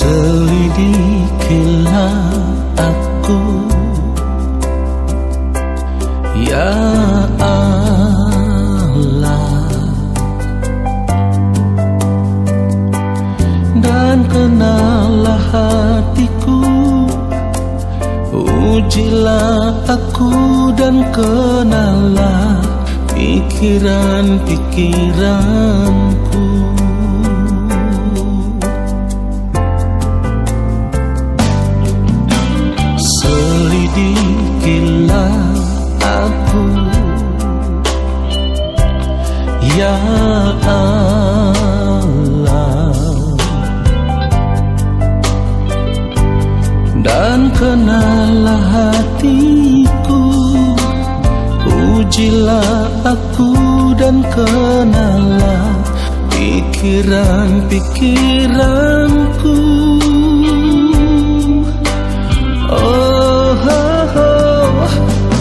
Selidikilah aku, ya Allah, dan kenallah hatiku. Ujilah aku dan kenallah pikiran-pikiranku. Selidikilah aku, ya Allah, dan kenallah hatiku. Ujilah aku dan kenallah pikiran-pikiranku.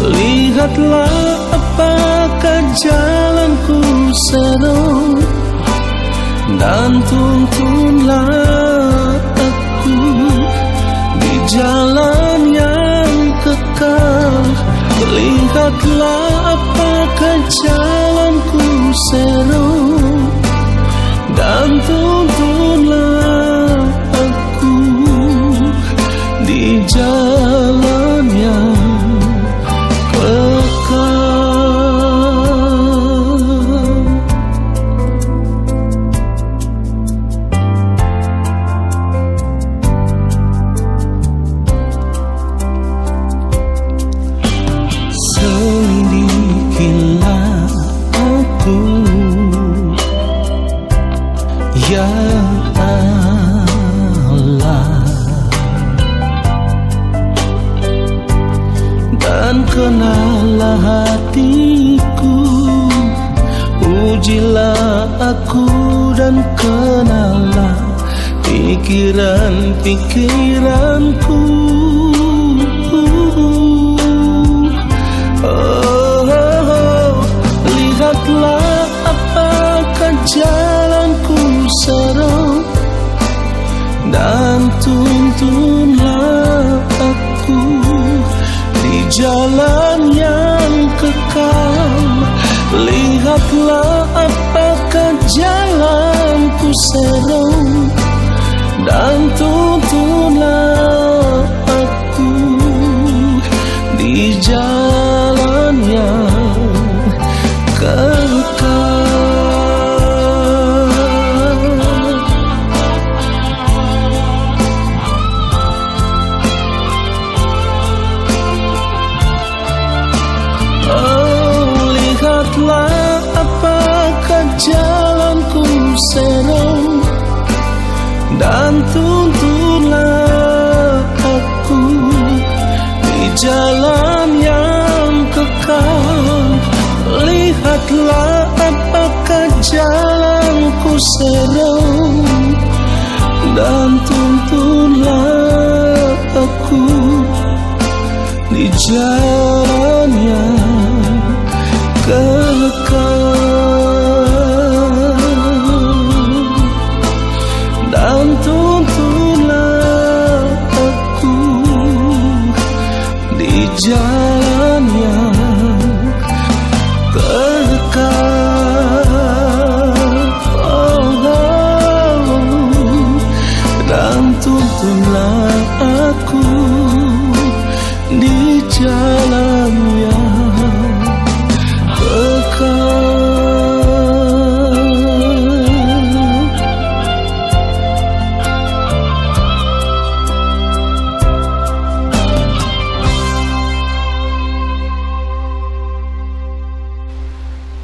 Lihatlah apakah jalanku seru, dan tuntunlah aku di jalan yang kekal. Lihatlah apakah jalanku seru, dan tuntunlah aku di jalan yang kenallah hatiku. Ujilah aku dan kenallah pikiran-pikiranku. Lihatlah apakah jalanku seru, dan tuntunlah aku di jalan yang kekal. Lihatlah apakah jalanku seru, dan tuntunlah aku di jalan yang kekal. Lihatlah apakah jalanku seru, dan tuntunlah aku di jalan yang kekal. Lihatlah apakah jalanku seru, dan tuntunlah aku di jalan yang kekal, dan tuntunlah aku di jalan yang kekal. Dan tuntunlah aku di jalan yang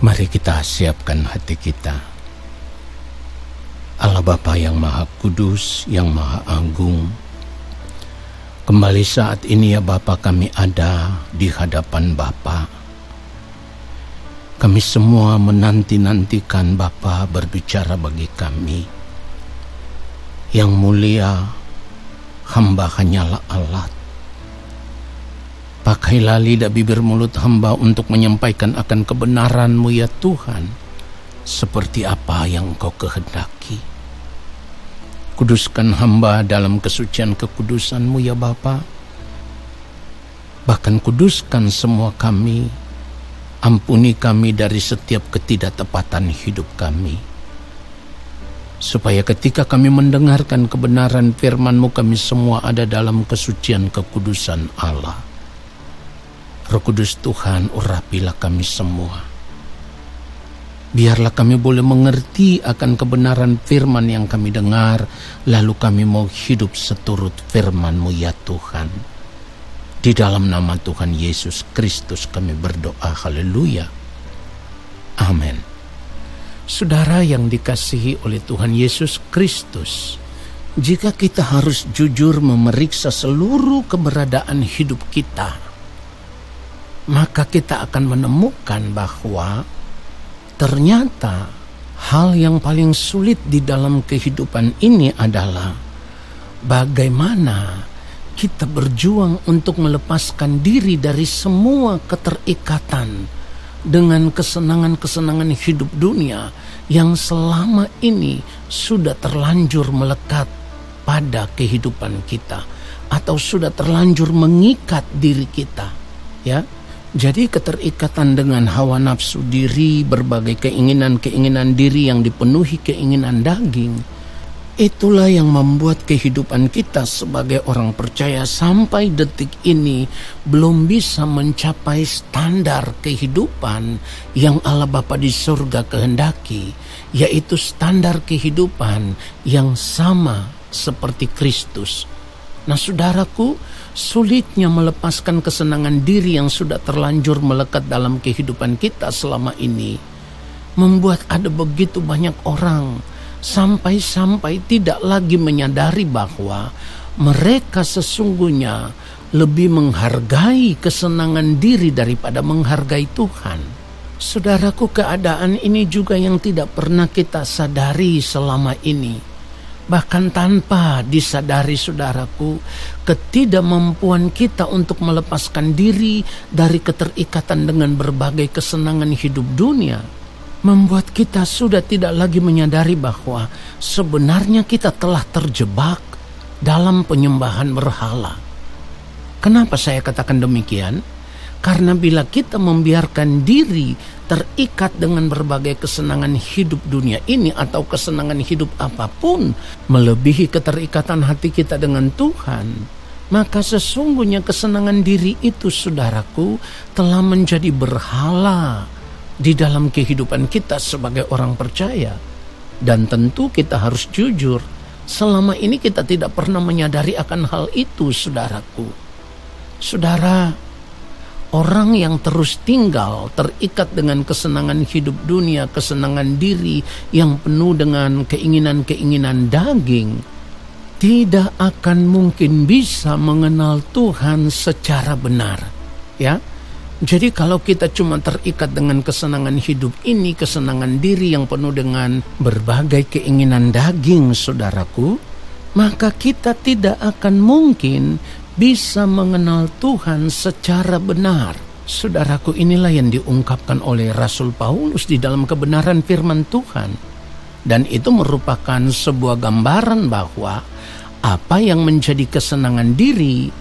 Mari kita siapkan hati kita. Allah Bapa yang Maha Kudus, yang Maha Agung, kembali saat ini ya Bapa kami ada di hadapan Bapa. Kami semua menanti-nantikan Bapa berbicara bagi kami. Yang mulia, hamba hanyalah alat. Pakailah lidah bibir mulut hamba untuk menyampaikan akan kebenaran-Mu ya Tuhan, seperti apa yang Engkau kehendaki. Kuduskan hamba dalam kesucian kekudusan-Mu ya Bapa. Bahkan kuduskan semua kami. Ampuni kami dari setiap ketidaktepatan hidup kami. Supaya ketika kami mendengarkan kebenaran firman-Mu, kami semua ada dalam kesucian kekudusan Allah. Roh Kudus Tuhan, urapilah kami semua. Biarlah kami boleh mengerti akan kebenaran firman yang kami dengar, lalu kami mau hidup seturut firman-Mu ya Tuhan. Di dalam nama Tuhan Yesus Kristus kami berdoa, haleluya. Amin. Saudara yang dikasihi oleh Tuhan Yesus Kristus, jika kita harus jujur memeriksa seluruh keberadaan hidup kita, maka kita akan menemukan bahwa ternyata hal yang paling sulit di dalam kehidupan ini adalah bagaimana kita berjuang untuk melepaskan diri dari semua keterikatan dengan kesenangan-kesenangan hidup dunia yang selama ini sudah terlanjur melekat pada kehidupan kita atau sudah terlanjur mengikat diri kita, ya. Jadi keterikatan dengan hawa nafsu diri, berbagai keinginan-keinginan diri yang dipenuhi keinginan daging, itulah yang membuat kehidupan kita sebagai orang percaya sampai detik ini belum bisa mencapai standar kehidupan yang Allah Bapa di surga kehendaki, yaitu standar kehidupan yang sama seperti Kristus. Nah saudaraku, sulitnya melepaskan kesenangan diri yang sudah terlanjur melekat dalam kehidupan kita selama ini membuat ada begitu banyak orang sampai-sampai tidak lagi menyadari bahwa mereka sesungguhnya lebih menghargai kesenangan diri daripada menghargai Tuhan. Saudaraku, keadaan ini juga yang tidak pernah kita sadari selama ini. Bahkan tanpa disadari saudaraku, ketidakmampuan kita untuk melepaskan diri dari keterikatan dengan berbagai kesenangan hidup dunia membuat kita sudah tidak lagi menyadari bahwa sebenarnya kita telah terjebak dalam penyembahan berhala. Kenapa saya katakan demikian? Karena bila kita membiarkan diri terikat dengan berbagai kesenangan hidup dunia ini atau kesenangan hidup apapun melebihi keterikatan hati kita dengan Tuhan, maka sesungguhnya kesenangan diri itu saudaraku telah menjadi berhala di dalam kehidupan kita sebagai orang percaya. Dan tentu kita harus jujur, selama ini kita tidak pernah menyadari akan hal itu saudaraku. Saudara, orang yang terus tinggal terikat dengan kesenangan hidup dunia, kesenangan diri yang penuh dengan keinginan-keinginan daging, tidak akan mungkin bisa mengenal Tuhan secara benar, ya. Jadi kalau kita cuma terikat dengan kesenangan hidup ini, kesenangan diri yang penuh dengan berbagai keinginan daging, saudaraku, maka kita tidak akan mungkin bisa mengenal Tuhan secara benar. Saudaraku, inilah yang diungkapkan oleh Rasul Paulus di dalam kebenaran firman Tuhan. Dan itu merupakan sebuah gambaran bahwa apa yang menjadi kesenangan diri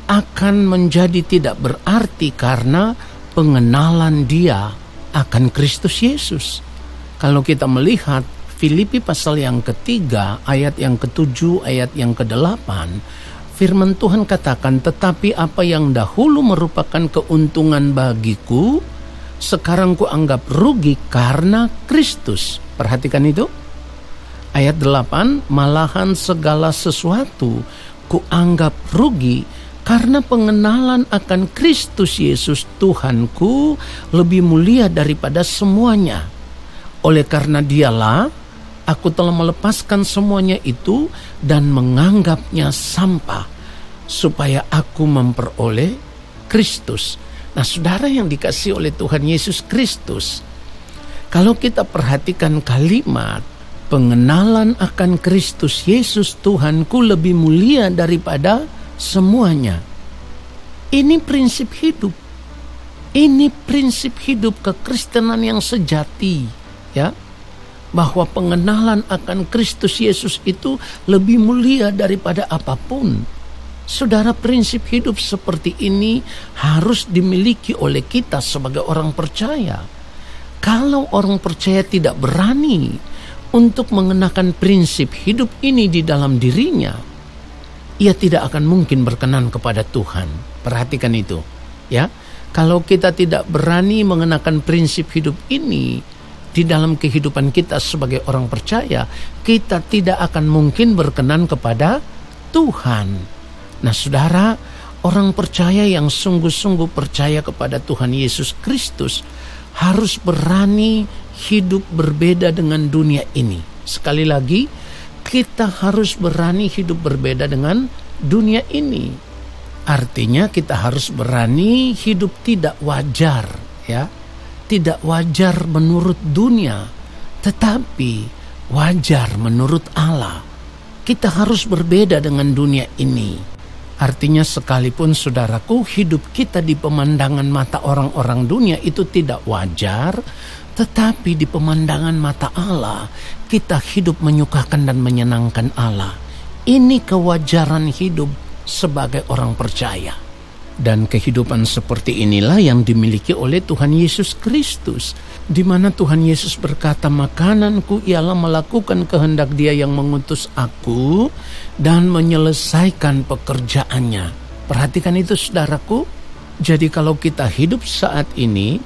akan menjadi tidak berarti karena pengenalan dia akan Kristus Yesus. Kalau kita melihat Filipi pasal yang ketiga, ayat yang ke-7, ayat yang ke-8, firman Tuhan katakan, tetapi apa yang dahulu merupakan keuntungan bagiku, sekarang ku anggap rugi karena Kristus. Perhatikan itu. Ayat 8, malahan segala sesuatu ku anggap rugi karena pengenalan akan Kristus Yesus Tuhanku lebih mulia daripada semuanya. Oleh karena dialah aku telah melepaskan semuanya itu dan menganggapnya sampah, supaya aku memperoleh Kristus. Nah saudara yang dikasihi oleh Tuhan Yesus Kristus, kalau kita perhatikan kalimat pengenalan akan Kristus Yesus Tuhanku lebih mulia daripada semuanya, ini prinsip hidup. Ini prinsip hidup kekristenan yang sejati, ya. bahwa pengenalan akan Kristus Yesus itu lebih mulia daripada apapun. Saudara, prinsip hidup seperti ini harus dimiliki oleh kita sebagai orang percaya. Kalau orang percaya tidak berani untuk mengenakan prinsip hidup ini di dalam dirinya, ia tidak akan mungkin berkenan kepada Tuhan. Perhatikan itu, ya. Kalau kita tidak berani mengenakan prinsip hidup ini di dalam kehidupan kita sebagai orang percaya, kita tidak akan mungkin berkenan kepada Tuhan. Nah, saudara, orang percaya yang sungguh-sungguh percaya kepada Tuhan Yesus Kristus harus berani hidup berbeda dengan dunia ini. Sekali lagi, kita harus berani hidup berbeda dengan dunia ini. Artinya kita harus berani hidup tidak wajar, ya. Tidak wajar menurut dunia, tetapi wajar menurut Allah. Kita harus berbeda dengan dunia ini. Artinya sekalipun saudaraku hidup kita di pemandangan mata orang-orang dunia itu tidak wajar, tetapi di pemandangan mata Allah kita hidup menyukakan dan menyenangkan Allah. Ini kewajaran hidup sebagai orang percaya. Dan kehidupan seperti inilah yang dimiliki oleh Tuhan Yesus Kristus, di mana Tuhan Yesus berkata, makananku ialah melakukan kehendak Dia yang mengutus aku dan menyelesaikan pekerjaannya. Perhatikan itu, saudaraku. Jadi kalau kita hidup saat ini,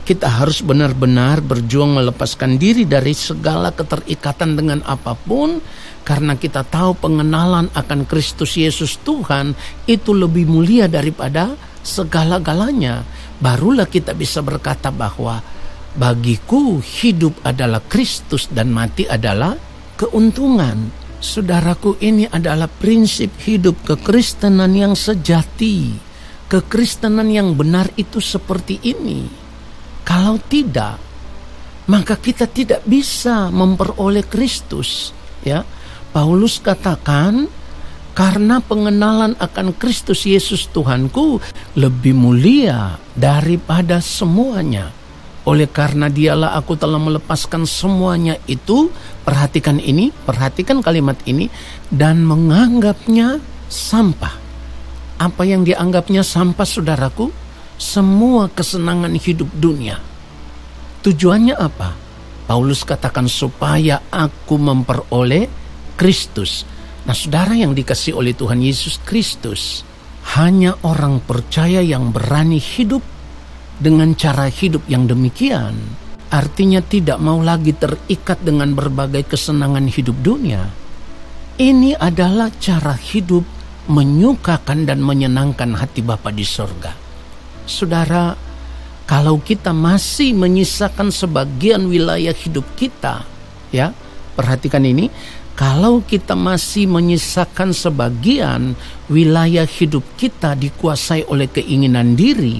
kita harus benar-benar berjuang melepaskan diri dari segala keterikatan dengan apapun, karena kita tahu pengenalan akan Kristus Yesus Tuhan itu lebih mulia daripada segala-galanya. Barulah kita bisa berkata bahwa bagiku hidup adalah Kristus dan mati adalah keuntungan. Saudaraku, ini adalah prinsip hidup kekristenan yang sejati. Kekristenan yang benar itu seperti ini. Kalau tidak, maka kita tidak bisa memperoleh Kristus, ya. Paulus katakan, karena pengenalan akan Kristus Yesus Tuhanku lebih mulia daripada semuanya. Oleh karena Dialah aku telah melepaskan semuanya itu, perhatikan ini, perhatikan kalimat ini, dan menganggapnya sampah. Apa yang dianggapnya sampah, saudaraku? Semua kesenangan hidup dunia. Tujuannya apa? Paulus katakan supaya aku memperoleh Kristus. Nah, saudara yang dikasihi oleh Tuhan Yesus Kristus, hanya orang percaya yang berani hidup dengan cara hidup yang demikian. Artinya tidak mau lagi terikat dengan berbagai kesenangan hidup dunia. Ini adalah cara hidup menyukakan dan menyenangkan hati Bapa di sorga. Saudara, kalau kita masih menyisakan sebagian wilayah hidup kita, ya, perhatikan ini, kalau kita masih menyisakan sebagian wilayah hidup kita dikuasai oleh keinginan diri,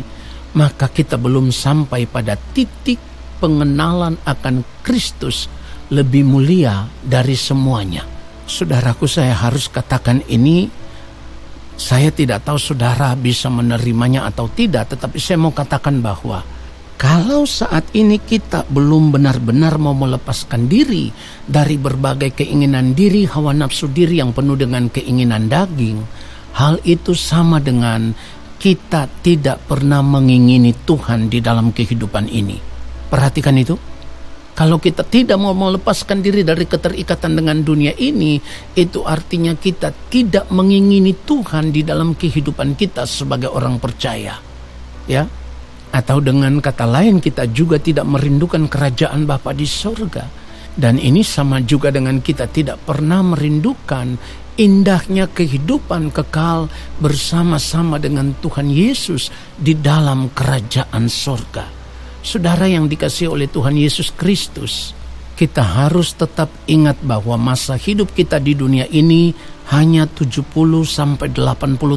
maka kita belum sampai pada titik pengenalan akan Kristus lebih mulia dari semuanya. Saudaraku, saya harus katakan ini. Saya tidak tahu saudara bisa menerimanya atau tidak, tetapi saya mau katakan bahwa kalau saat ini kita belum benar-benar mau melepaskan diri dari berbagai keinginan diri, hawa nafsu diri yang penuh dengan keinginan daging, hal itu sama dengan kita tidak pernah mengingini Tuhan di dalam kehidupan ini. Perhatikan itu. Kalau kita tidak mau melepaskan diri dari keterikatan dengan dunia ini, itu artinya kita tidak mengingini Tuhan di dalam kehidupan kita sebagai orang percaya. Ya. Atau dengan kata lain, kita juga tidak merindukan kerajaan Bapa di sorga. Dan ini sama juga dengan kita tidak pernah merindukan indahnya kehidupan kekal bersama-sama dengan Tuhan Yesus di dalam kerajaan sorga. Saudara yang dikasihi oleh Tuhan Yesus Kristus, kita harus tetap ingat bahwa masa hidup kita di dunia ini hanya 70-80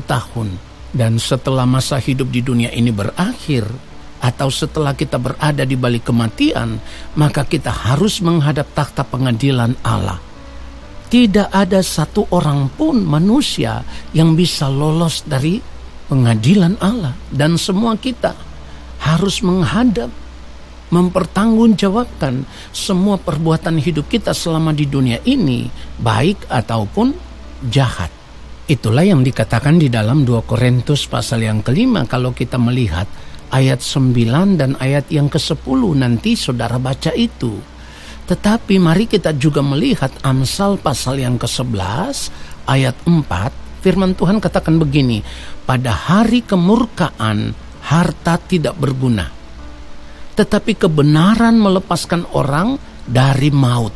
tahun. Dan setelah masa hidup di dunia ini berakhir, atau setelah kita berada di balik kematian, maka kita harus menghadap takhta pengadilan Allah. Tidak ada satu orang pun manusia yang bisa lolos dari pengadilan Allah. Dan semua kita harus menghadap mempertanggungjawabkan semua perbuatan hidup kita selama di dunia ini, baik ataupun jahat. Itulah yang dikatakan di dalam 2 Korintus pasal yang ke-5. Kalau kita melihat ayat 9 dan ayat yang ke-10, nanti saudara baca itu. Tetapi mari kita juga melihat Amsal pasal yang ke-11 ayat 4. Firman Tuhan katakan begini, pada hari kemurkaan harta tidak berguna, tetapi kebenaran melepaskan orang dari maut.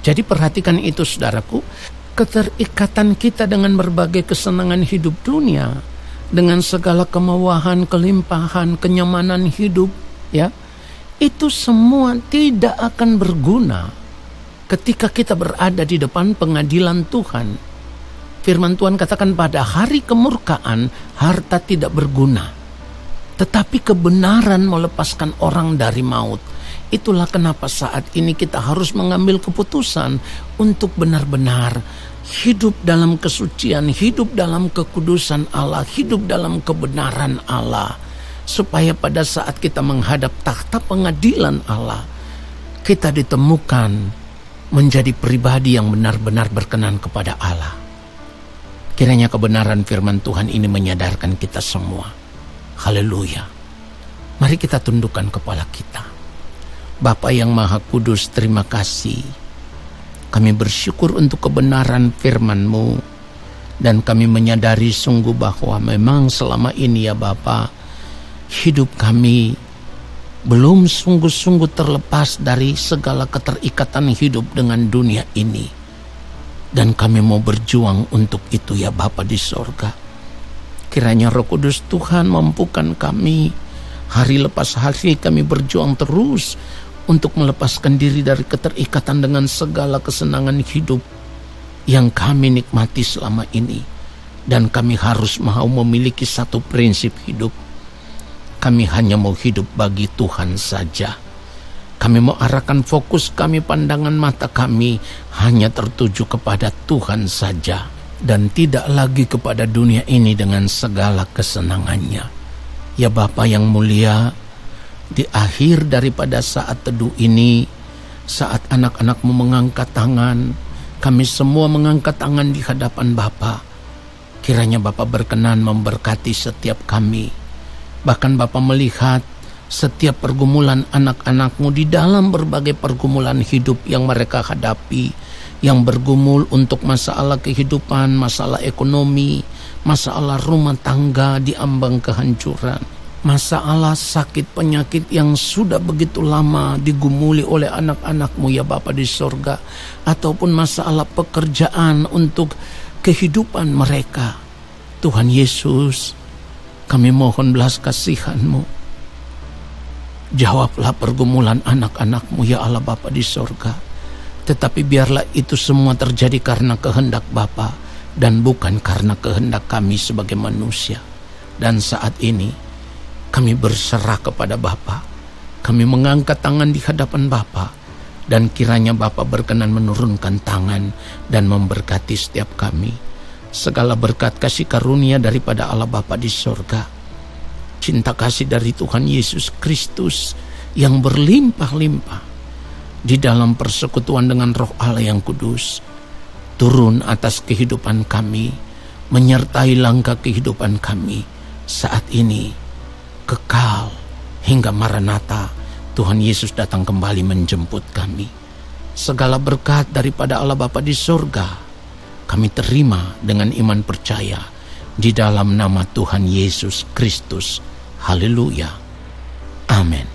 Jadi perhatikan itu saudaraku, keterikatan kita dengan berbagai kesenangan hidup dunia, dengan segala kemewahan, kelimpahan, kenyamanan hidup, ya, itu semua tidak akan berguna ketika kita berada di depan pengadilan Tuhan. Firman Tuhan katakan pada hari kemurkaan harta tidak berguna, tetapi kebenaran melepaskan orang dari maut. Itulah kenapa saat ini kita harus mengambil keputusan untuk benar-benar hidup dalam kesucian, hidup dalam kekudusan Allah, hidup dalam kebenaran Allah. Supaya pada saat kita menghadap takhta pengadilan Allah, kita ditemukan menjadi pribadi yang benar-benar berkenan kepada Allah. Kiranya kebenaran firman Tuhan ini menyadarkan kita semua. Haleluya. Mari kita tundukkan kepala kita. Bapa yang Maha Kudus, terima kasih. Kami bersyukur untuk kebenaran firman-Mu, dan kami menyadari sungguh bahwa memang selama ini ya Bapa, hidup kami belum sungguh-sungguh terlepas dari segala keterikatan hidup dengan dunia ini. Dan kami mau berjuang untuk itu ya Bapa di sorga. Kiranya Roh Kudus Tuhan mampukan kami, hari lepas hari kami berjuang terus untuk melepaskan diri dari keterikatan dengan segala kesenangan hidup yang kami nikmati selama ini. Dan kami harus mau memiliki satu prinsip hidup. Kami hanya mau hidup bagi Tuhan saja. Kami mau arahkan fokus kami, pandangan mata kami hanya tertuju kepada Tuhan saja, dan tidak lagi kepada dunia ini dengan segala kesenangannya. Ya Bapa yang mulia, di akhir daripada saat teduh ini, saat anak-anak-Mu mengangkat tangan, kami semua mengangkat tangan di hadapan Bapa. Kiranya Bapa berkenan memberkati setiap kami. Bahkan Bapa melihat setiap pergumulan anak-anak-Mu di dalam berbagai pergumulan hidup yang mereka hadapi, yang bergumul untuk masalah kehidupan, masalah ekonomi, masalah rumah tangga di ambang kehancuran, masalah sakit penyakit yang sudah begitu lama digumuli oleh anak-anak-Mu ya Bapa di sorga, ataupun masalah pekerjaan untuk kehidupan mereka. Tuhan Yesus, kami mohon belas kasihan-Mu. Jawablah pergumulan anak-anak-Mu ya Allah Bapa di sorga. Tetapi biarlah itu semua terjadi karena kehendak Bapa dan bukan karena kehendak kami sebagai manusia. Dan saat ini kami berserah kepada Bapa. Kami mengangkat tangan di hadapan Bapa, dan kiranya Bapa berkenan menurunkan tangan dan memberkati setiap kami. Segala berkat kasih karunia daripada Allah Bapa di sorga, cinta kasih dari Tuhan Yesus Kristus yang berlimpah-limpah di dalam persekutuan dengan Roh Allah yang kudus, turun atas kehidupan kami, menyertai langkah kehidupan kami saat ini, kekal hingga Maranatha, Tuhan Yesus datang kembali menjemput kami. Segala berkat daripada Allah Bapa di sorga kami terima dengan iman percaya di dalam nama Tuhan Yesus Kristus. Haleluya. Amin.